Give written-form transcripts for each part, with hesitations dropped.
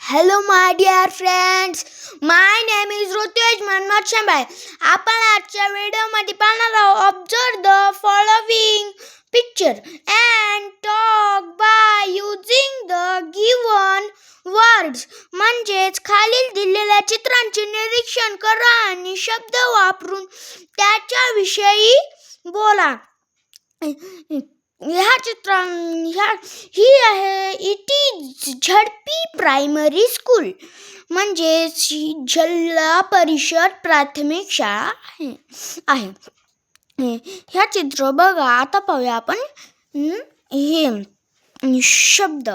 Hello, my dear friends. My name is Rutej Manmat Shambai. आपण आजच्या व्हिडिओमध्ये पाहणार आहोत. Observe the following picture and talk by using the given words. म्हणजेच खालील दिलेल्या चित्रांचे निरीक्षण करा आणि शब्द वापरून त्याच्याविषयी बोला. ही आहे इट इज झडपी प्रायमरी स्कूल, म्हणजे जिल्हा परिषद प्राथमिक शाळा आहे. ह्या चित्र बघा. आता पाहूया आपण हे शब्द.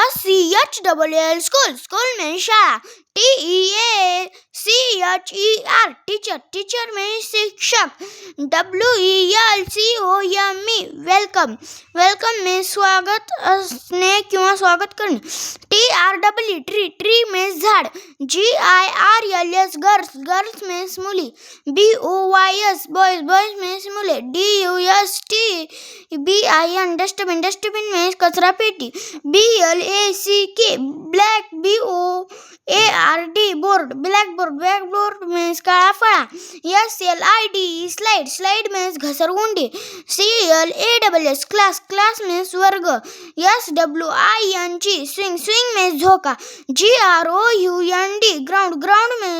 SCHLL स्कूल, स्कूल में शाळा. TEACHER टीचर, टीचर में शिक्षक. WELCOME वेलकम, वेलकम में स्वागत असणे किंवा स्वागत करणे. TREE ट्री में झाड. GIRLS गर्ल्स, गर्ल्स में मुली. BOYS बॉयज, बॉयज में मुले. DUSTBIN डस्टबिन, डस्टबिन में कचरा पेटी. BLACK black. BOARD board, black board, black board में काळा फळा. SLID स्लाइड, स्लाइड में घसरगुंडी. CLASS क्लास, क्लास में वर्ग. SWING स्विंग, स्विंग में झोका. GROUND ग्राउंड, ग्राउंड में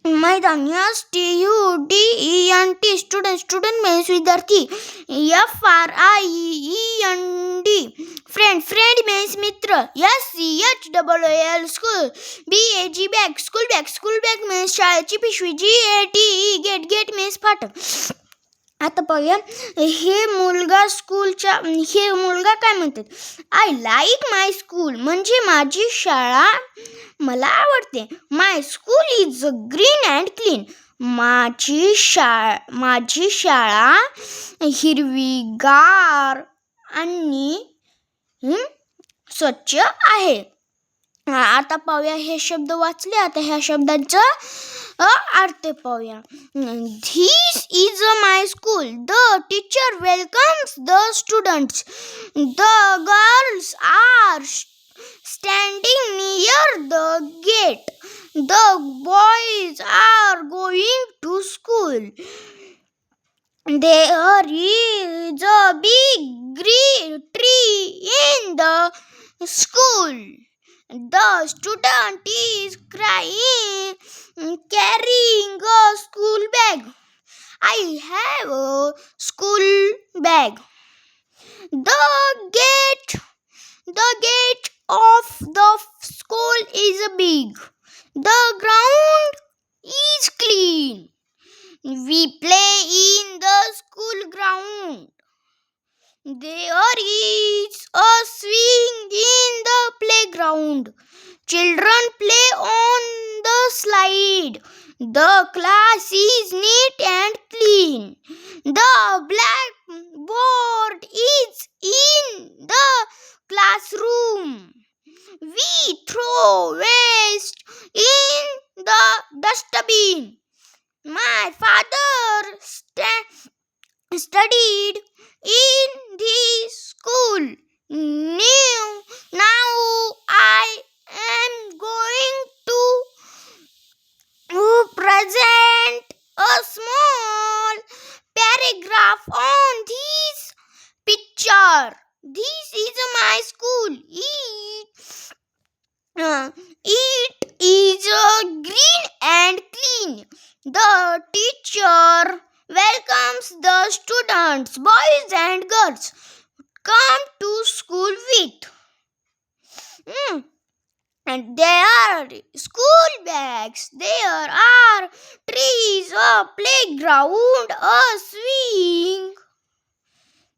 मैदान. STUDENT स्टूडेंट, स्टूडेंट में विद्यार्थी. FRIEND फ्रेंड, फ्रेंड में मित्र. SCHLL school. BAG bag, school bag, school bag में शाळेची पिशवी. GATE गेट, गेट में फाटक. आता पाहूया हे मुलगा काय म्हणतात. आय लाईक माय स्कूल म्हणजे माझी शाळा मला आवडते. My school is green and clean. माझी शाळा हिरवीगार आणि स्वच्छ आहे. आता पाहूया हे शब्द वाचले. आता ह्या शब्दांचा अर्थ पाहूया. This is my school. The teacher welcomes the students. The girls are standing near the gate. The boys are going to school. There is a big green tree in the school. The student is carrying a school bag. I have a school bag. The gate of the school is big. The ground is clean. We play in the school ground. There is a swing in the playground. Children play on the slide. The class is neat and clean. The blackboard is in the classroom. We throw waste in the dustbin. My father studied in this school. Now I am going to present a small paragraph on this picture. This is my school. It is green and clean. The teacher welcomes the students, boys and girls, come to school with. And there are school bags, there are trees, a playground, a swing,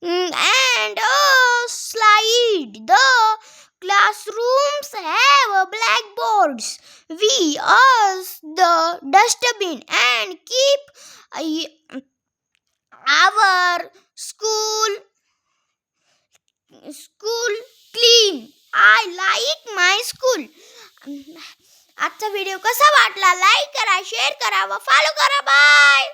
and a slide. The classrooms have blackboards. We use the dustbin and keep our school clean. I like my school. आजचा video कसा वाटला? Like करा, share करा व follow करा. Bye.